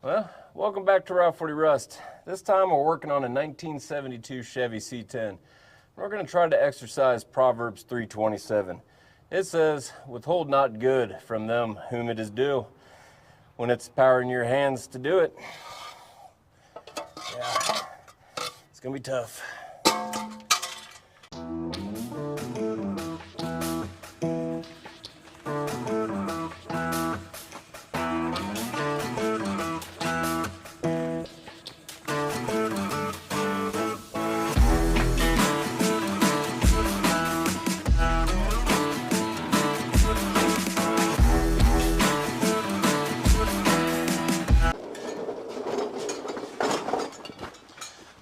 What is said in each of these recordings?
Well, welcome back to Route 40 Rust. This time we're working on a 1972 Chevy C10. We're going to try to exercise Proverbs 3:27. It says, "Withhold not good from them whom it is due," when it's power in your hands to do it. Yeah, it's going to be tough.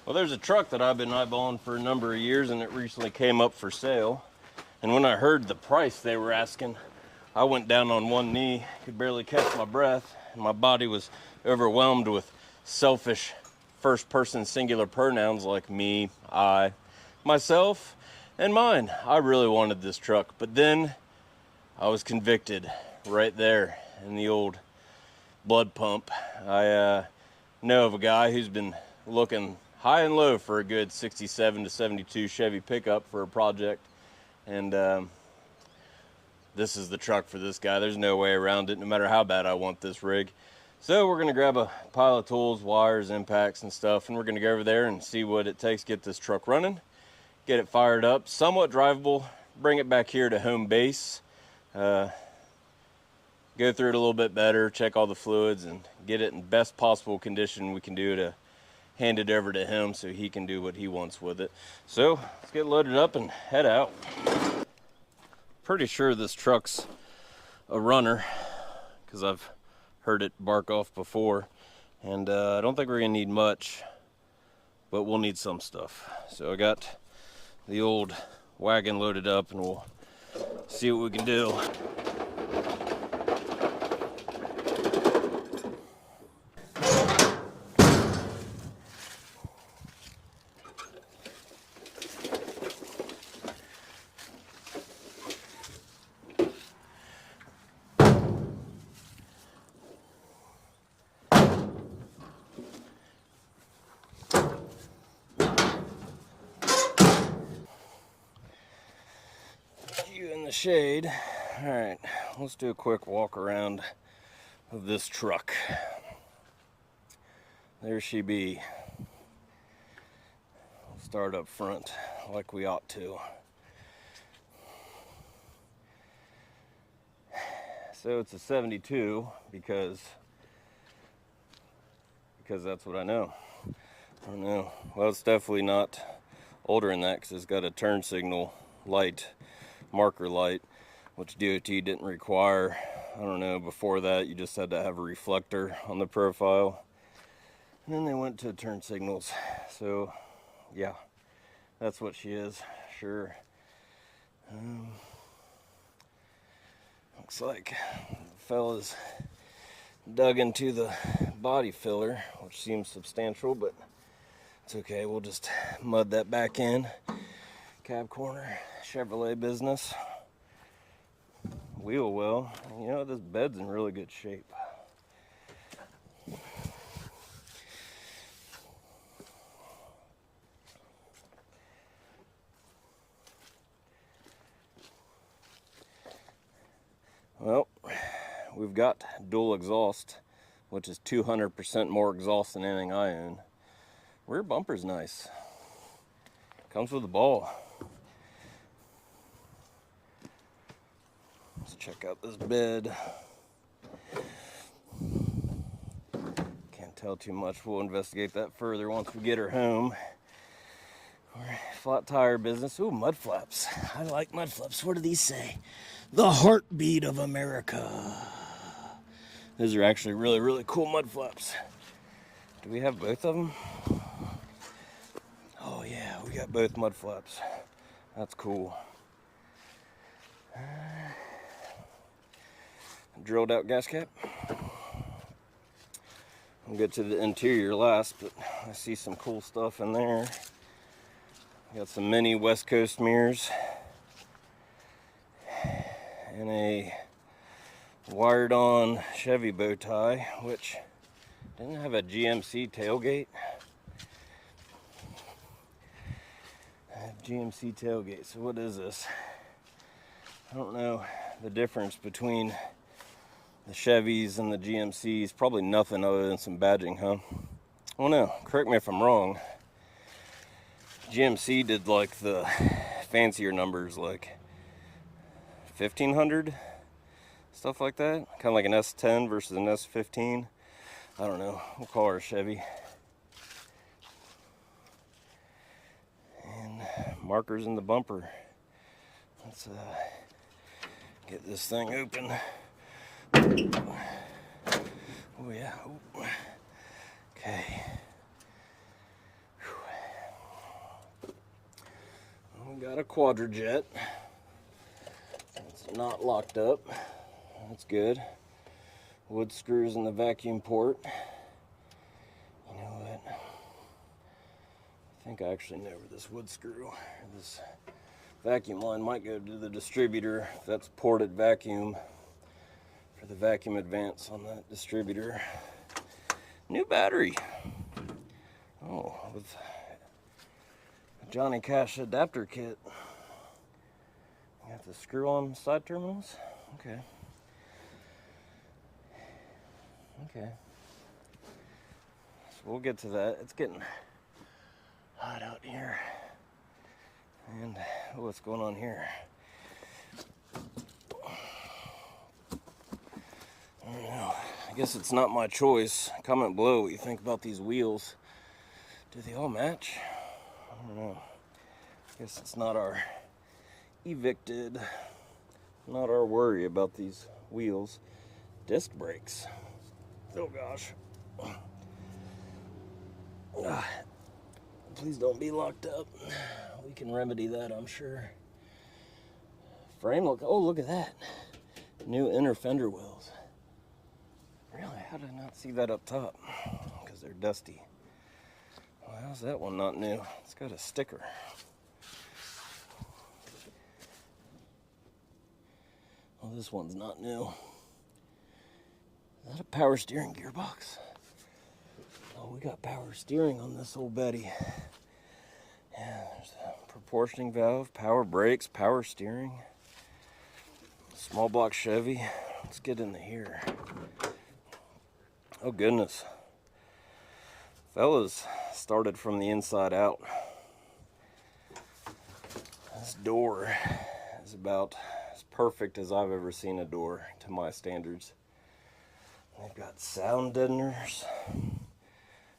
Well, there's a truck that I've been eyeballing for a number of years, and it recently came up for sale. And when I heard the price they were asking, I went down on one knee, could barely catch my breath, and my body was overwhelmed with selfish first-person singular pronouns like me, I, myself, and mine. I really wanted this truck, but then I was convicted right there in the old blood pump. I know of a guy who's been looking high and low for a good 67 to 72 Chevy pickup for a project, and this is the truck for this guy. There's no way around it, no matter how bad I want this rig. So we're gonna grab a pile of tools, wires, impacts, and stuff, and we're gonna go over there and see what it takes to get this truck running, get it fired up, somewhat drivable, bring it back here to home base, go through it a little bit better, check all the fluids, and get it in best possible condition we can do to hand it over to him so he can do what he wants with it. So let's get loaded up and head out. Pretty sure this truck's a runner because I've heard it bark off before, and I don't think we're gonna need much, but we'll need some stuff. So I got the old wagon loaded up, and we'll see what we can do. In the shade. All right, let's do a quick walk around of this truck. There she be. We'll start up front like we ought to. So it's a 72 because that's what I know. I don't know. Well, it's definitely not older than that because it's got a turn signal light, marker light, which DOT didn't require. I don't know, before that you just had to have a reflector on the profile, and then they went to turn signals. So yeah, that's what she is. Sure. Looks like the fella's dug into the body filler, which seems substantial, but it's okay. We'll just mud that back in. Cab corner, Chevrolet business. Wheel well. You know, this bed's in really good shape. Well, we've got dual exhaust, which is 200% more exhaust than anything I own. Rear bumper's nice. Comes with a ball. Let's check out this bed. Can't tell too much. We'll investigate that further once we get her home. Flat tire business. Ooh, mud flaps. I like mud flaps. What do these say? The heartbeat of America. These are actually really, really cool mud flaps. Do we have both of them? Oh yeah, we got both mud flaps. That's cool. Drilled out gas cap. We'll get to the interior last, but I see some cool stuff in there. Got some mini West Coast mirrors and a wired on Chevy bow tie, which Didn't it have a GMC tailgate? GMC tailgate. So what is this? I don't know the difference between the Chevys and the GMCs. Probably nothing other than some badging, huh? Oh no, correct me if I'm wrong. GMC did like the fancier numbers, like 1500, stuff like that. Kind of like an S10 versus an S15. I don't know. We'll call her a Chevy. And markers in the bumper. Let's get this thing open. Oh yeah. Oh. Okay. We got a quadrajet. It's not locked up. That's good. Wood screws in the vacuum port. You know what? I think I actually know where this wood screw, or this vacuum line might go to the distributor. If that's ported vacuum for the vacuum advance on that distributor. New battery. Oh, with a Johnny Cash adapter kit. You have to screw on side terminals? Okay. Okay. So we'll get to that. It's getting hot out here. And what's going on here? I don't know. I guess it's not my choice. Comment below what you think about these wheels. Do they all match? I don't know. I guess it's not our evicted, not our worry about these wheels. Disc brakes. Oh gosh. Please don't be locked up. We can remedy that, I'm sure. Frame look. Oh, look at that. New inner fender wells. Really? How did I not see that up top? Because they're dusty. Well, how's that one not new? It's got a sticker. Well, this one's not new. Is that a power steering gearbox? Oh, we got power steering on this old Betty. Yeah, there's a proportioning valve, power brakes, power steering. Small block Chevy. Let's get into here. Oh goodness. Fellas started from the inside out. This door is about as perfect as I've ever seen a door to my standards. They've got sound deadeners.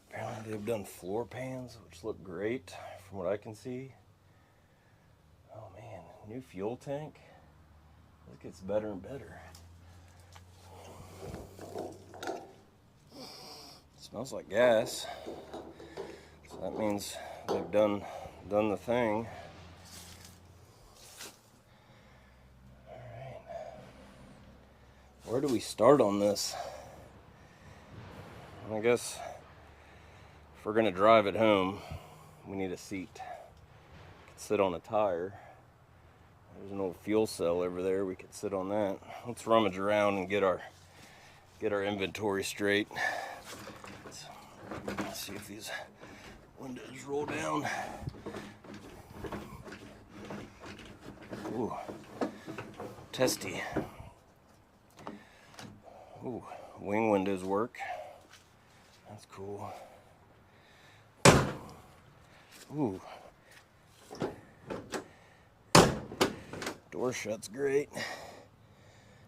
Apparently they've done floor pans, which look great from what I can see. Oh man, new fuel tank. This gets better and better. Smells like gas. So that means they've done the thing. Alright. Where do we start on this? I guess if we're gonna drive it home, we need a seat. We could sit on a tire. There's an old fuel cell over there. We could sit on that. Let's rummage around and get our inventory straight. Let's see if these windows roll down. Ooh, testy. Ooh, wing windows work. That's cool. Ooh. Door shut's great.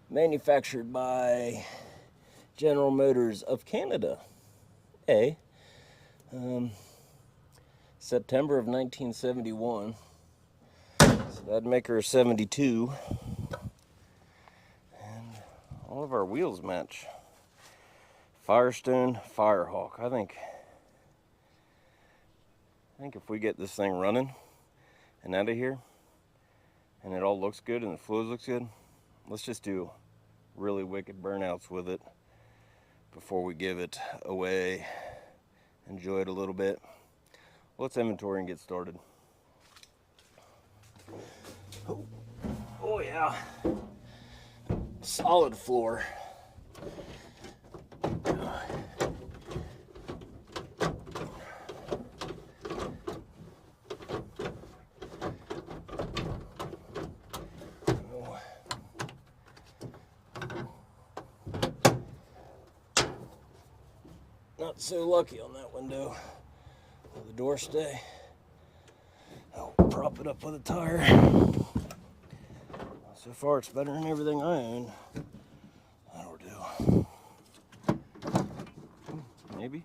Manufactured by General Motors of Canada. September of 1971. So that'd make her 72. And all of our wheels match. Firestone Firehawk. I think if we get this thing running and out of here, and it all looks good and the fluid looks good, let's just do really wicked burnouts with it before we give it away. Enjoy it a little bit. Let's inventory and get started. Oh yeah. Solid floor. not so lucky on that window. Will the door stay? I'll prop it up with a tire. So far, it's better than everything I own. That'll do. Maybe.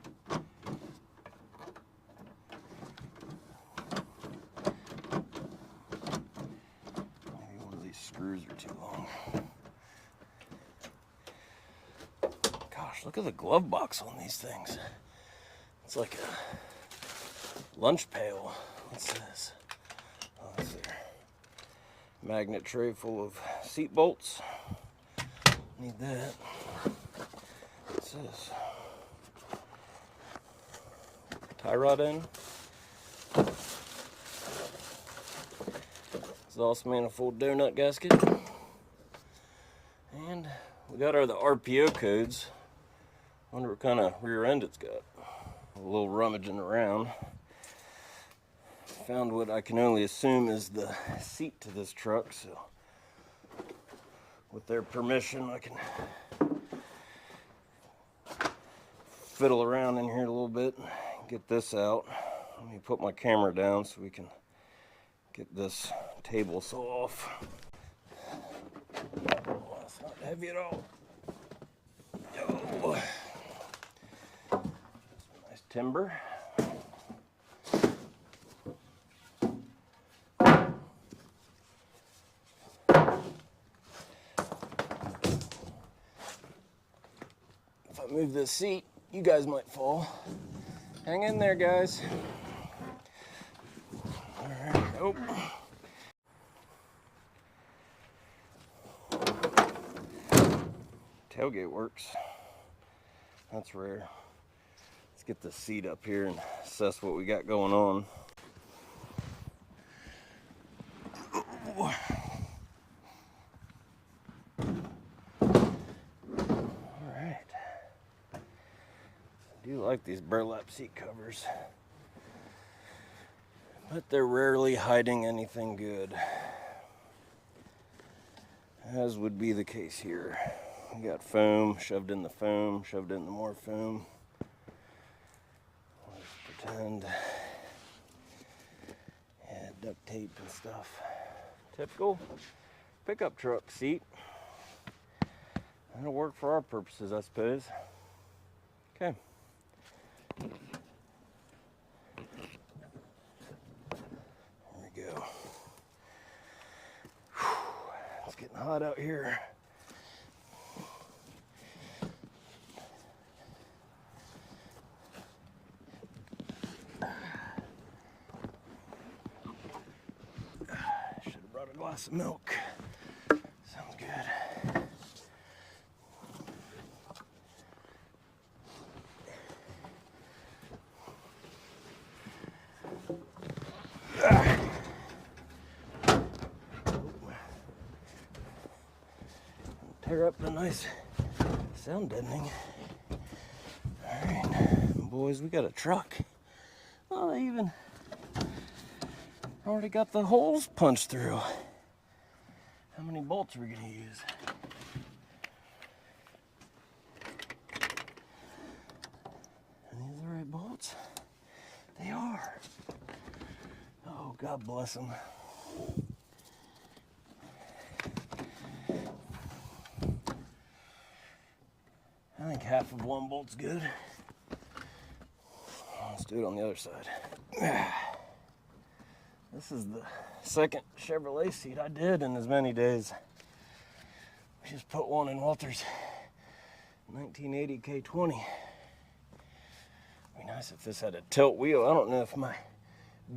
Maybe one of these screws are too long. Gosh, look at the glove box on these things. It's like a lunch pail. What's this? Oh, that's there. Magnet tray full of seat bolts. Need that. What's this? Tie rod end. Exhaust manifold donut gasket. And we got the RPO codes. Wonder what kind of rear end it's got. A little rummaging around. Found what I can only assume is the seat to this truck, so with their permission I can fiddle around in here a little bit and get this out. Let me put my camera down so we can get this table saw off. Oh, it's not heavy at all. Oh. Some nice timber. Move this seat, you guys might fall. Hang in there, guys. All right, oh. Tailgate works. That's rare. Let's get the seat up here and assess what we got going on. I do like these burlap seat covers, but they're rarely hiding anything good, as would be the case here. We got foam, shoved in the foam, shoved in the more foam. Let's pretend. Yeah, duct tape and stuff. Typical pickup truck seat. That'll work for our purposes, I suppose. Okay. There we go. Whew. It's getting hot out here. Should have brought a glass of milk. Sounds good. Tear up the nice sound deadening. Alright, boys, we got a truck. Oh, they even already got the holes punched through. How many bolts are we gonna use? Are these the right bolts? They are. Oh, God bless them. I think half of one bolt's good. Let's do it on the other side. This is the second Chevrolet seat I did in as many days. We just put one in Walter's 1980 K20. Be nice if this had a tilt wheel. I don't know if my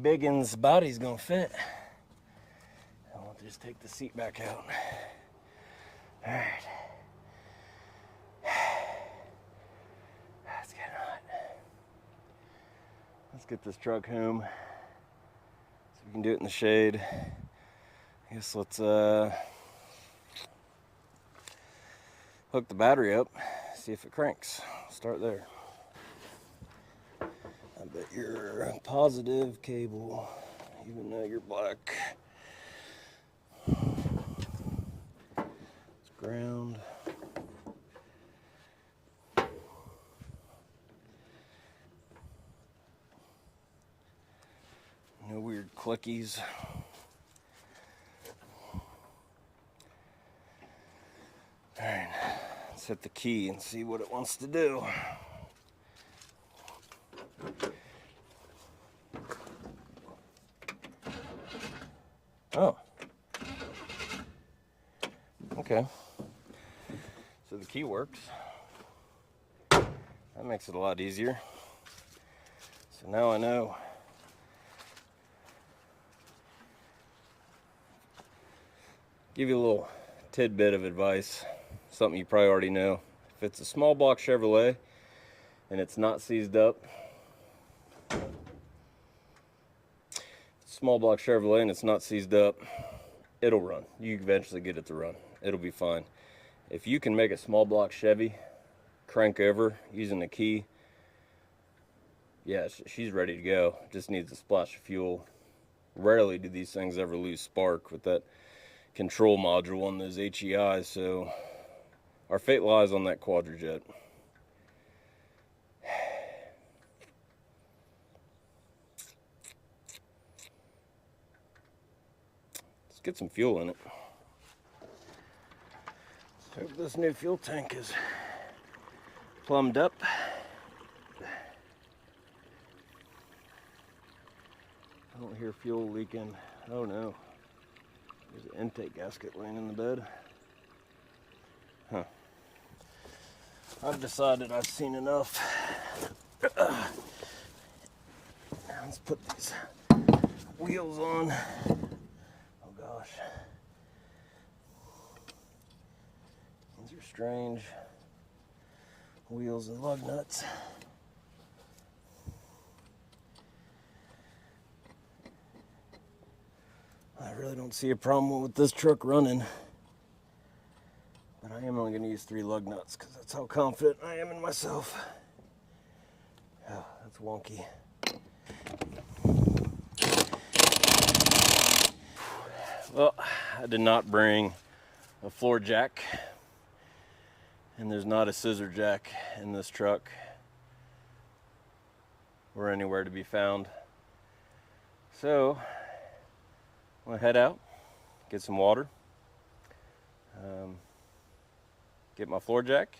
biggin's body's gonna fit. I'll just take the seat back out. All right. It's getting hot. Let's get this truck home so we can do it in the shade. I guess let's hook the battery up, see if it cranks. Start there. I bet you're a positive cable, even though you're black. It's ground. clickies. All right, let's hit the key and see what it wants to do. Oh. Okay. So the key works. That makes it a lot easier. So now I know. Give you a little tidbit of advice, something you probably already know. If it's a small block Chevrolet and it's not seized up, small block Chevrolet and it's not seized up, it'll run. You eventually get it to run. It'll be fine. If you can make a small block Chevy crank over using the key, yeah, she's ready to go. Just needs a splash of fuel. Rarely do these things ever lose spark with that control module on those HEIs, so our fate lies on that quadrijet. Let's get some fuel in it. Hope this new fuel tank is plumbed up. I don't hear fuel leaking. Oh no. There's an intake gasket laying in the bed. Huh. I've decided I've seen enough. Let's put these wheels on. Oh gosh. These are strange. Wheels and lug nuts. I really don't see a problem with this truck running, but I am only going to use 3 lug nuts because that's how confident I am in myself. Oh, that's wonky. Well, I did not bring a floor jack, and there's not a scissor jack in this truck or anywhere to be found. So I'm gonna head out, get some water, get my floor jack,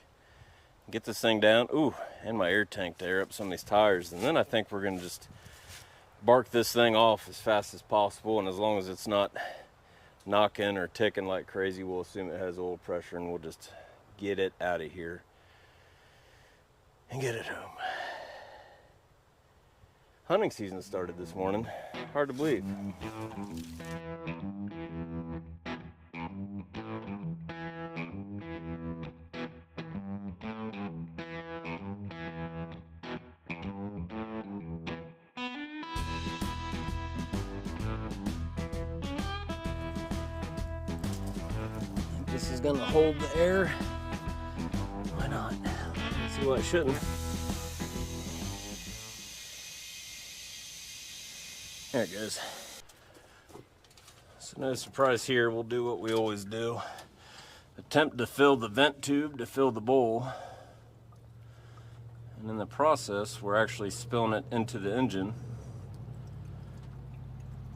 get this thing down. Ooh, and my air tank to air up some of these tires. And then I think we're gonna just bark this thing off as fast as possible. And as long as it's not knocking or ticking like crazy, we'll assume it has oil pressure and we'll just get it out of here and get it home. Hunting season started this morning. Hard to believe. This is gonna hold the air. Why not? Let's see why it shouldn't. There it goes. So no surprise here, we'll do what we always do. Attempt to fill the vent tube to fill the bowl. And in the process, we're actually spilling it into the engine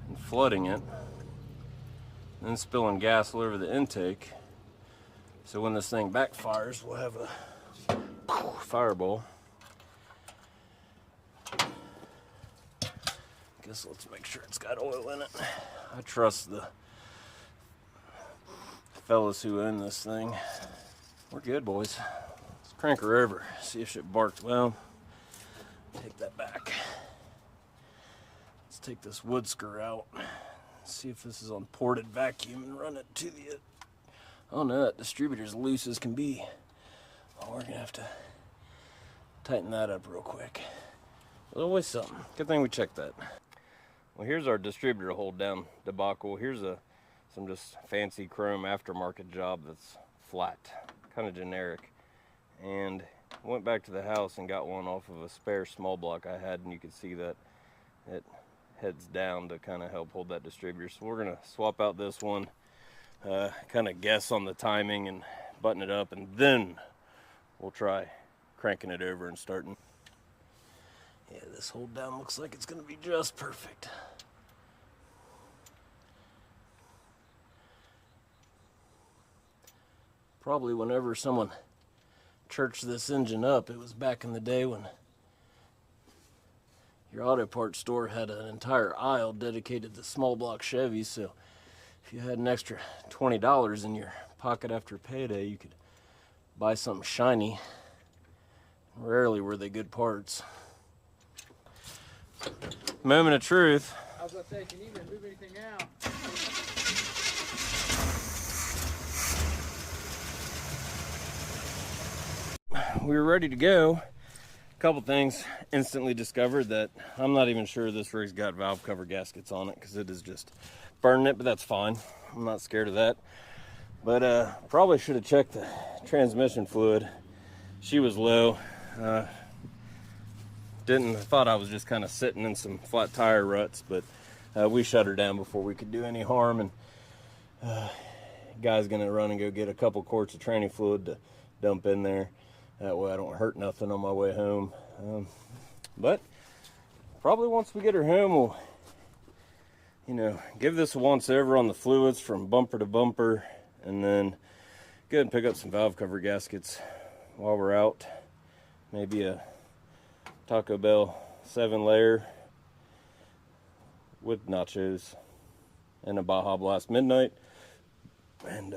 and flooding it. And then spilling gas all over the intake. So when this thing backfires, we'll have a fireball. Guess let's make sure it's got oil in it. I trust the fellas who own this thing. We're good, boys. Let's crank her over, see if it barked well. Take that back. Let's take this wood screw out. See if this is on ported vacuum and run it to the... Oh no, that distributor's loose as can be. Oh, we're gonna have to tighten that up real quick. There's always something. Good thing we checked that. Well, here's our distributor hold down debacle. Here's some just fancy chrome aftermarket job that's flat, kind of generic. And went back to the house and got one off of a spare small block I had, and you can see that it heads down to kind of help hold that distributor. So we're gonna swap out this one, kind of guess on the timing and button it up, and then we'll try cranking it over and starting. Yeah, this hold down looks like it's gonna be just perfect. probably whenever someone churched this engine up. It was back in the day when your auto parts store had an entire aisle dedicated to small block Chevys, so if you had an extra $20 in your pocket after payday, you could buy something shiny. Rarely were they good parts. Moment of truth. I was going to say, can you even move anything out? We were ready to go. A couple things. Instantly discovered that I'm not even sure this rig's got valve cover gaskets on it because it is just burning it, but that's fine. I'm not scared of that. But probably should have checked the transmission fluid. She was low. Thought I was just kind of sitting in some flat tire ruts, but we shut her down before we could do any harm. And guy's gonna run and go get a couple quarts of tranny fluid to dump in there. That way I don't hurt nothing on my way home. But probably once we get her home, we'll, give this a once over on the fluids from bumper to bumper, and then go ahead and pick up some valve cover gaskets while we're out. Maybe a Taco Bell 7-layer with nachos and a Baja Blast Midnight. And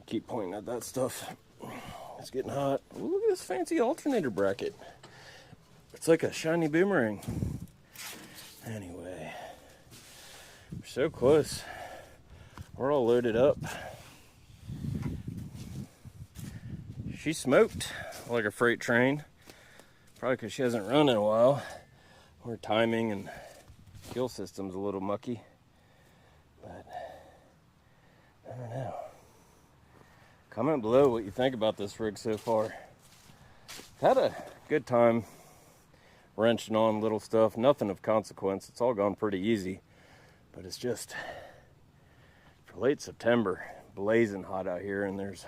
keep pointing at that stuff. It's getting hot. Ooh, look at this fancy alternator bracket. It's like a shiny boomerang. Anyway, we're so close. We're all loaded up. She smoked like a freight train. Probably because she hasn't run in a while. Her timing and fuel system's a little mucky. But I don't know. Comment below what you think about this rig so far. Had a good time wrenching on little stuff. Nothing of consequence. It's all gone pretty easy. But it's just for late September, blazing hot out here, and there's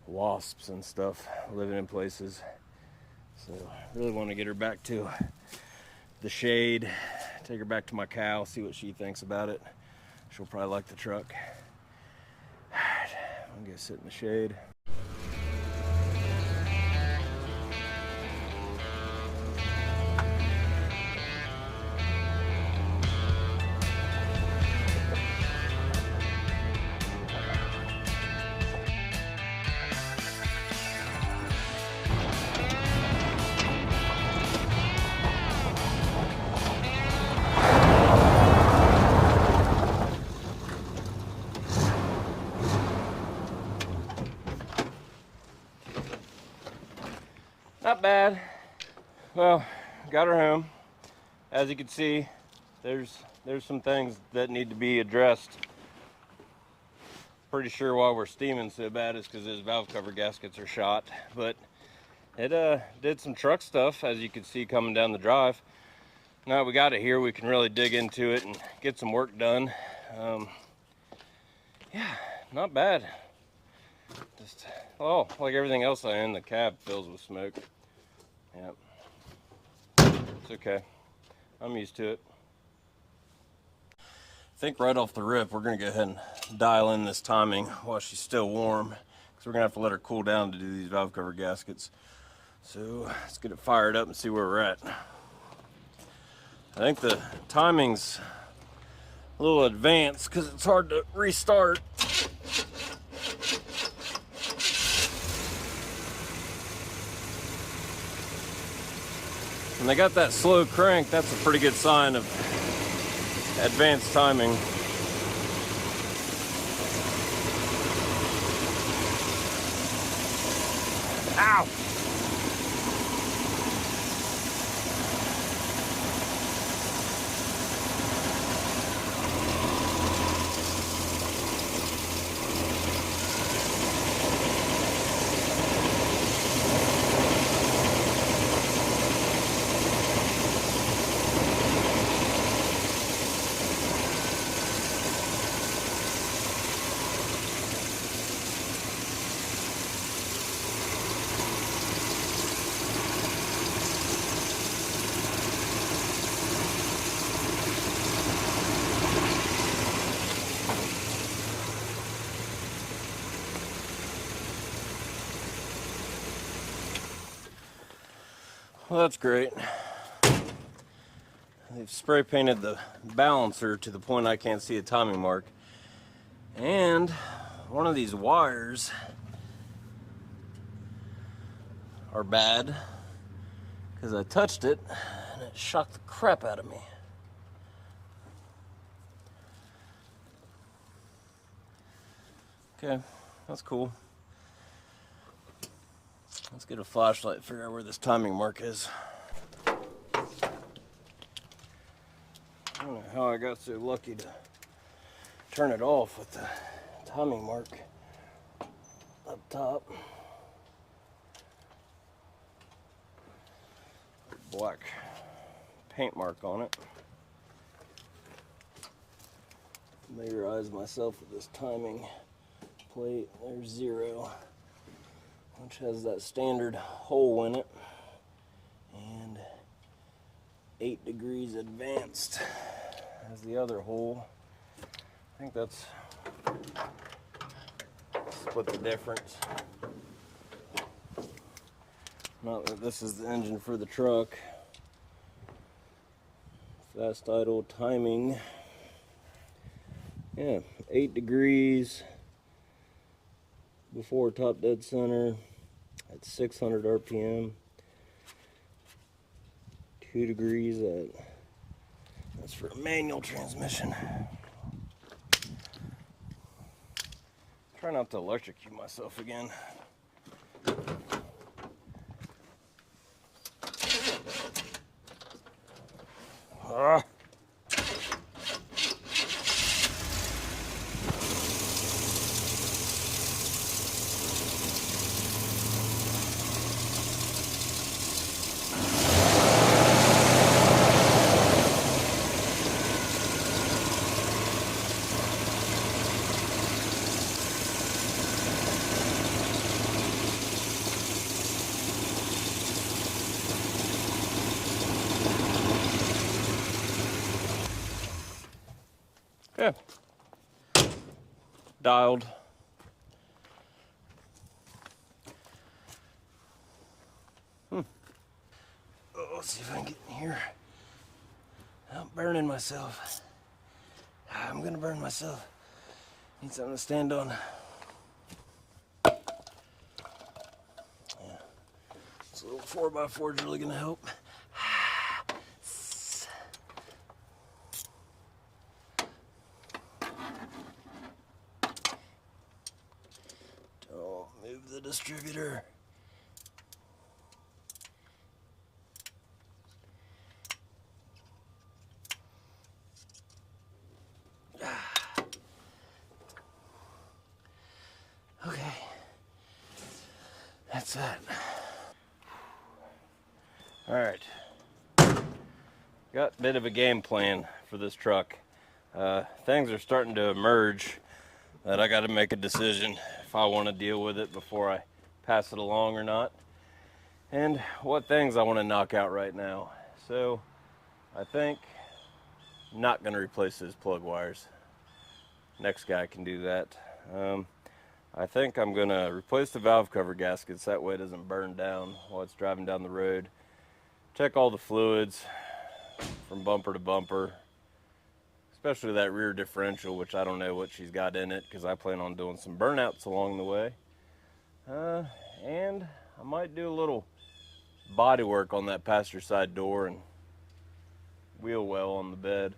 wasps and stuff living in places. So I really want to get her back to the shade, take her back to my cow, see what she thinks about it. She'll probably like the truck. I'm gonna go sit in the shade. Not bad. Well, got her home. As you can see, there's some things that need to be addressed. Pretty sure why we're steaming so bad is because those valve cover gaskets are shot. But it did some truck stuff, as you can see coming down the drive. Now that we got it here, we can really dig into it and get some work done. Yeah, not bad. Just, oh, like everything else I own, the cab fills with smoke. Yep. It's okay. I'm used to it. I think right off the rip, we're going to go ahead and dial in this timing while she's still warm, because we're going to have to let her cool down to do these valve cover gaskets. So let's get it fired up and see where we're at. I think the timing's a little advanced because it's hard to restart. When they got that slow crank, that's a pretty good sign of advanced timing. Ow! Well, that's great. They've spray painted the balancer to the point I can't see a timing mark. And one of these wires are bad because I touched it and it shocked the crap out of me. Okay, that's cool. Let's get a flashlight and figure out where this timing mark is. I don't know how I got so lucky to turn it off with the timing mark up top. Black paint mark on it. Familiarize myself with this timing plate. There's 0, which has that standard hole in it, and 8 degrees advanced as the other hole. I think that's split the difference. Not that this is the engine for the truck. Fast idle timing. Yeah, 8 degrees before top dead center at 600 RPM. 2 degrees that's for a manual transmission. Try not to electrocute myself again. Ah. Yeah. Dialed. Oh, let's see if I can get in here. I'm burning myself. I'm gonna burn myself. Need something to stand on. Yeah. This little 4x4 is really gonna help. Don't move the distributor. Okay, that's that. All right, got a bit of a game plan for this truck. Things are starting to emerge that I got to make a decision if I want to deal with it before I pass it along or not, and what things I want to knock out right now. So I think I'm not going to replace those plug wires. Next guy can do that. I think I'm going to replace the valve cover gaskets, that way it doesn't burn down while it's driving down the road. Check all the fluids from bumper to bumper, especially that rear differential, which I don't know what she's got in it because I plan on doing some burnouts along the way. And I might do a little body work on that passenger side door and wheel well on the bed,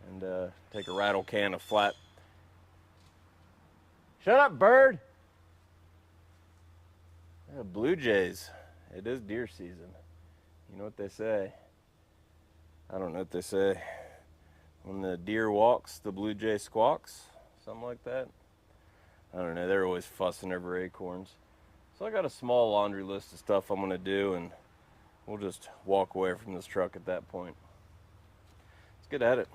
and take a rattle can of flat. Shut up, bird! Blue jays. It is deer season. You know what they say? I don't know what they say. When the deer walks, the blue jay squawks. Something like that. I don't know. They're always fussing over acorns. So I got a small laundry list of stuff I'm going to do, and we'll just walk away from this truck at that point. Let's get at it.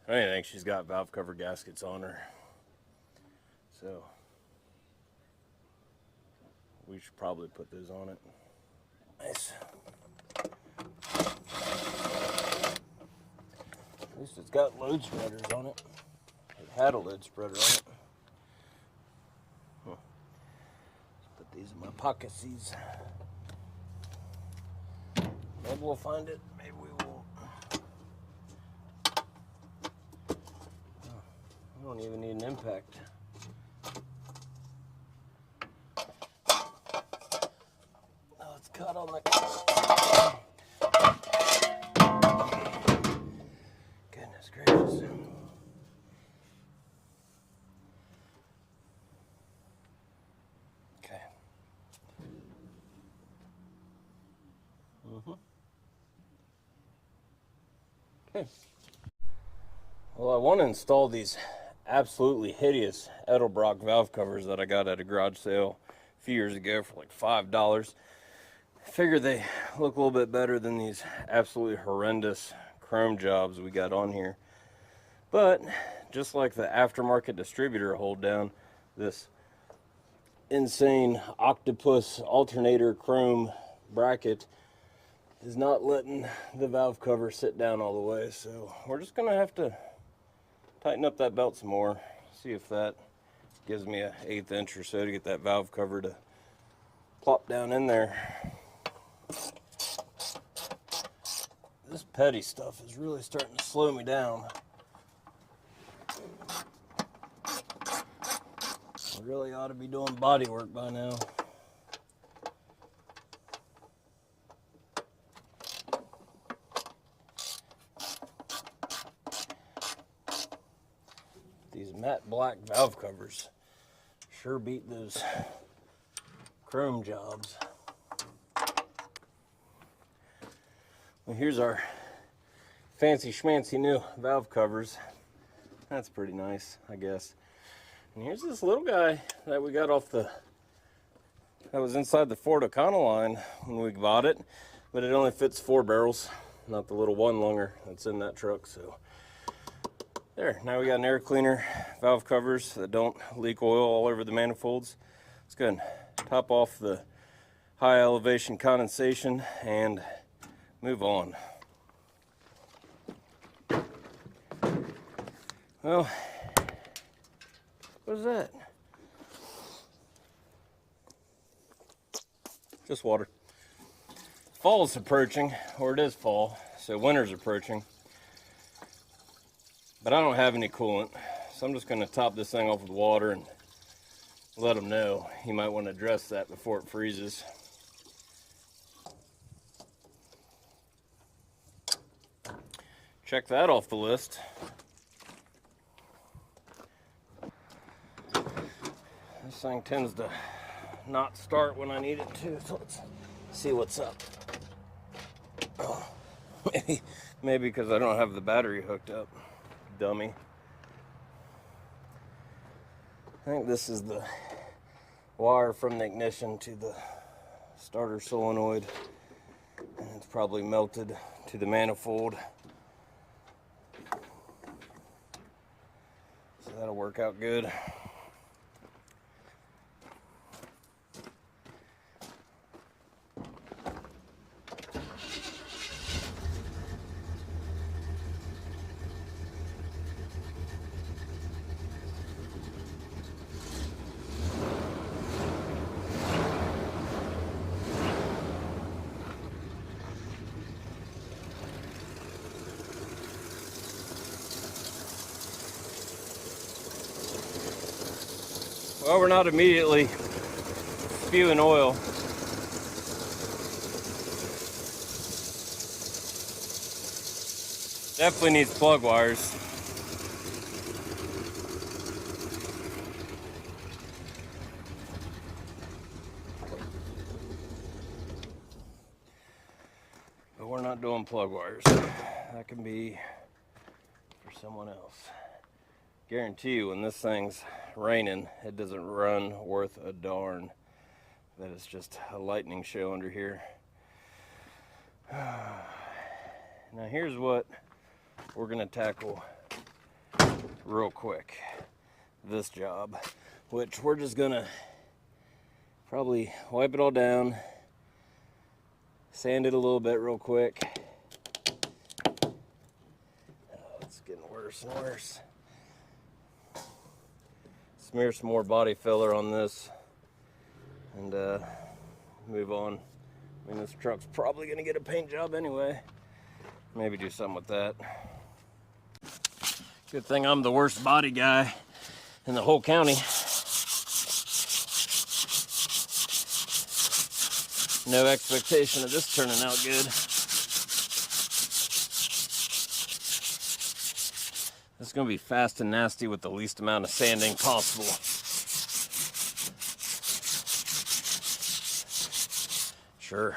I don't even think she's got valve cover gaskets on her. So we should probably put those on it. Nice. At least it's got load spreaders on it. It had a load spreader on it. Let's put these in my pockets. Maybe we'll find it. Maybe we won't. I don't even need an impact. Oh, it's caught on the... Goodness gracious. Okay. Okay. Well, I want to install these absolutely hideous Edelbrock valve covers that I got at a garage sale a few years ago for like $5. I figured they look a little bit better than these absolutely horrendous chrome jobs we got on here. But just like the aftermarket distributor hold down, this insane octopus alternator chrome bracket is not letting the valve cover sit down all the way. So we're just gonna have to tighten up that belt some more, see if that gives me an 1/8 inch or so to get that valve cover to plop down in there. This petty stuff is really starting to slow me down. I really ought to be doing body work by now. These matte black valve covers sure beat those chrome jobs. Well, here's our fancy schmancy new valve covers. That's pretty nice, I guess. And here's this little guy that we got off that was inside the Ford O'Connell line when we bought it, but it only fits 4 barrels, not the little 1-lunger that's in that truck. So there, now we got an air cleaner, valve covers that don't leak oil all over the manifolds. Let's go ahead and top off the high elevation condensation and move on. Well, what is that? Just water. Fall is approaching, or it is fall, so winter's approaching. But I don't have any coolant, so I'm just going to top this thing off with water and let them know. You might want to address that before it freezes. Check that off the list. This thing tends to not start when I need it to, so let's see what's up. Oh, maybe because I don't have the battery hooked up. Dummy. I think this is the wire from the ignition to the starter solenoid, and it's probably melted to the manifold. So that'll work out good. Well, we're not immediately spewing oil. Definitely needs plug wires. But we're not doing plug wires. That can be for someone else. Guarantee you when this thing's raining, it doesn't run worth a darn. That is just a lightning show under here. Now here's what we're gonna tackle real quick. This job, which we're just gonna probably wipe it all down, sand it a little bit real quick. Oh, it's getting worse and worse. Smear some more body filler on this and move on. I mean, this truck's probably gonna get a paint job anyway. Maybe do something with that. Good thing I'm the worst body guy in the whole county. No expectation of this turning out good. This is gonna be fast and nasty with the least amount of sanding possible. Sure.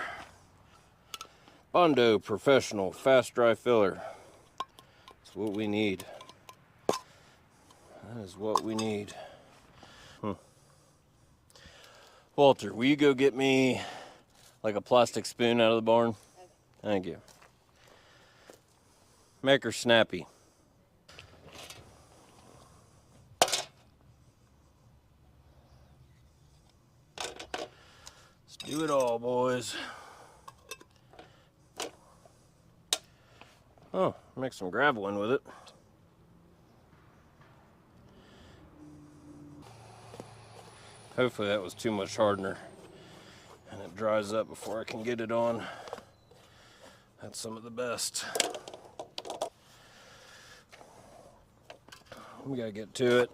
Bondo Professional Fast Dry Filler. That's what we need. That is what we need. Walter, will you go get me like a plastic spoon out of the barn? Thank you. Make her snappy. Let's do it all, boys. Oh, make some gravel in with it. Hopefully that was too much hardener and it dries up before I can get it on. That's some of the best. We gotta get to it.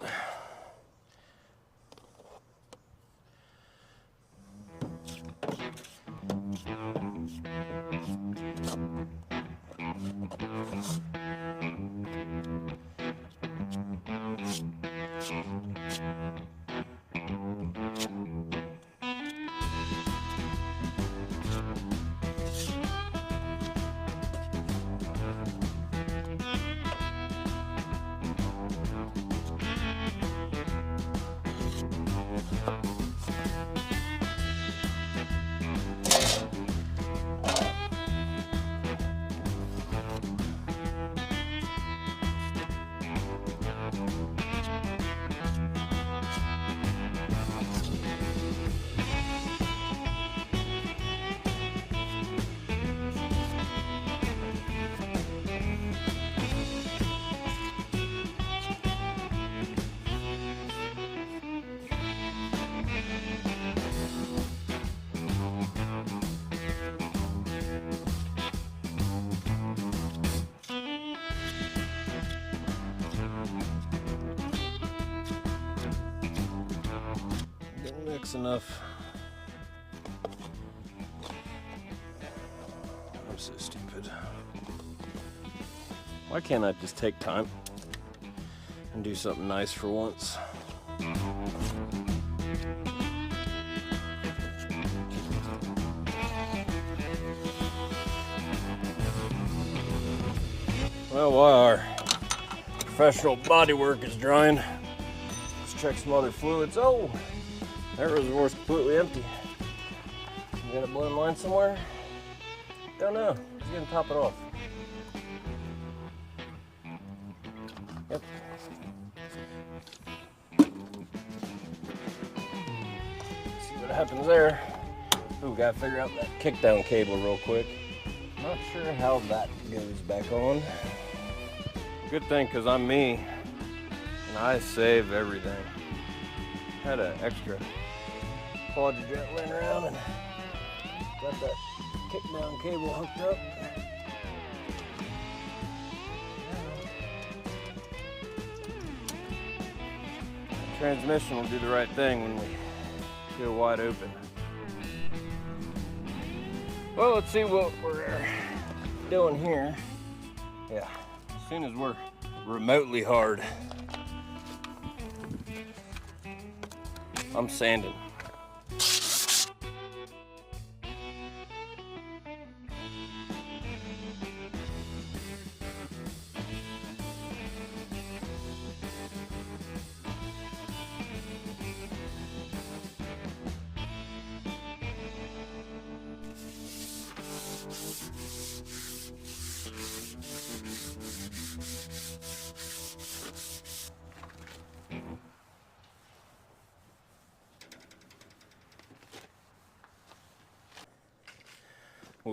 Enough. I'm so stupid. Why can't I just take time and do something nice for once? Well, while our professional body work is drying, let's check some other fluids. Oh! That reservoir's completely empty. You got a blown line somewhere? Don't know. He's gonna top it off. Yep. See what happens there. Ooh, gotta figure out that kickdown cable real quick. Not sure how that goes back on. Good thing, cause I'm me, and I save everything. Had an extra quad jet laying around and got that kickdown cable hooked up. Transmission will do the right thing when we go wide open. Well, let's see what we're doing here. Yeah, as soon as we're remotely hard, I'm sanding.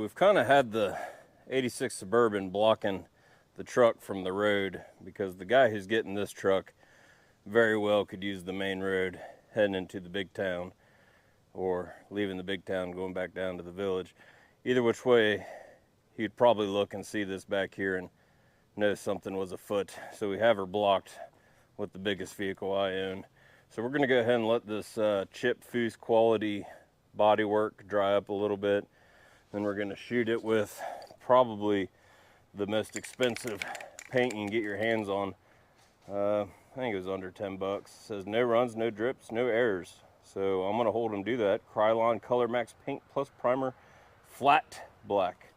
we've kind of had the 86 Suburban blocking the truck from the road because the guy who's getting this truck very well could use the main road heading into the big town or leaving the big town going back down to the village. Either which way, he'd probably look and see this back here and know something was afoot. So we have her blocked with the biggest vehicle I own. So we're gonna go ahead and let this chip foos quality bodywork dry up a little bit. Then we're gonna shoot it with probably the most expensive paint you can get your hands on. I think it was under 10 bucks. It says no runs, no drips, no errors. So I'm gonna hold them do that. Krylon Color Max Paint Plus Primer, flat black.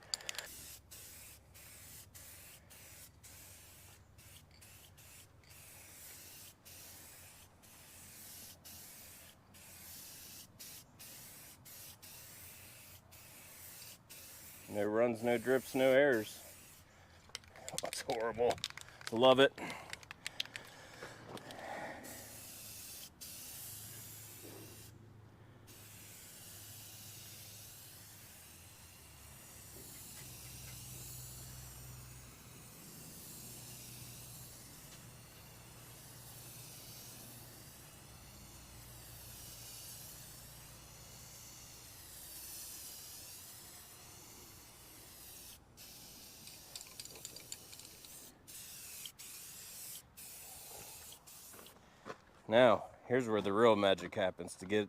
No runs, no drips, no errors. That's horrible. Love it. Now, here's where the real magic happens to get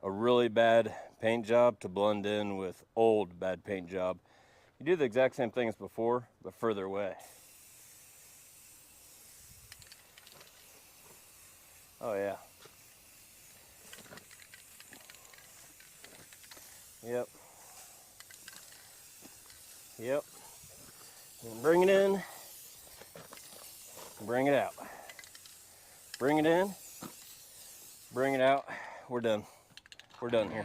a really bad paint job to blend in with old bad paint job. You do the exact same thing as before, but further away. Oh yeah. Yep. Yep. And bring it in, bring it out. Bring it in, bring it out. We're done. We're done here.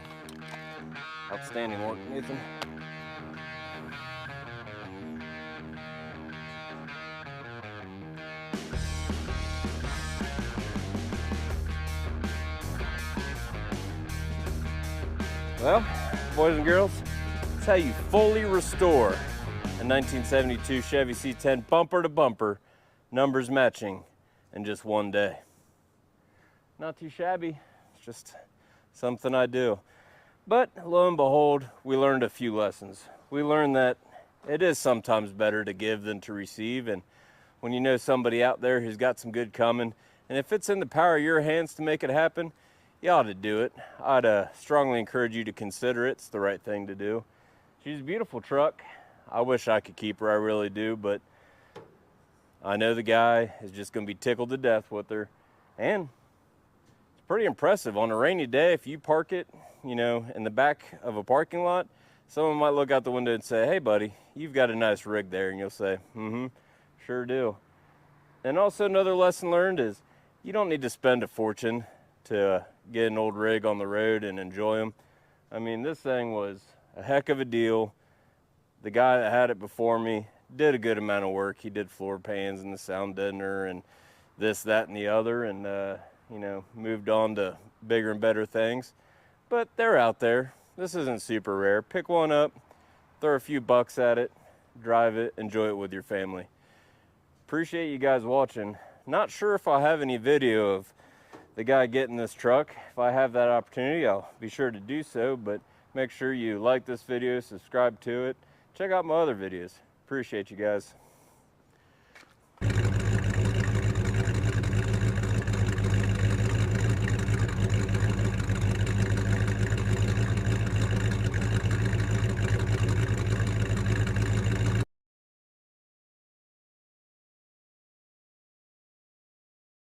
Outstanding work, Nathan. Well, boys and girls, that's how you fully restore a 1972 Chevy C10 bumper to bumper, numbers matching in just one day. Not too shabby, it's just something I do. But lo and behold, we learned a few lessons. We learned that it is sometimes better to give than to receive, and when you know somebody out there who's got some good coming, and if it's in the power of your hands to make it happen, you ought to do it. I'd strongly encourage you to consider it. It's the right thing to do. She's a beautiful truck. I wish I could keep her, I really do, but I know the guy is just gonna be tickled to death with her. And it's pretty impressive. On a rainy day, if you park it, you know, in the back of a parking lot, someone might look out the window and say, hey buddy, you've got a nice rig there. And you'll say, sure do. And also another lesson learned is you don't need to spend a fortune to get an old rig on the road and enjoy them. I mean, this thing was a heck of a deal. The guy that had it before me did a good amount of work. He did floor pans and the sound deadener and this, that, and the other, and you know, moved on to bigger and better things. But they're out there. This isn't super rare. Pick one up, throw a few bucks at it, drive it, enjoy it with your family. Appreciate you guys watching. Not sure if I'll have any video of the guy getting this truck. If I have that opportunity, I'll be sure to do so, but make sure you like this video, subscribe to it, check out my other videos. Appreciate you guys.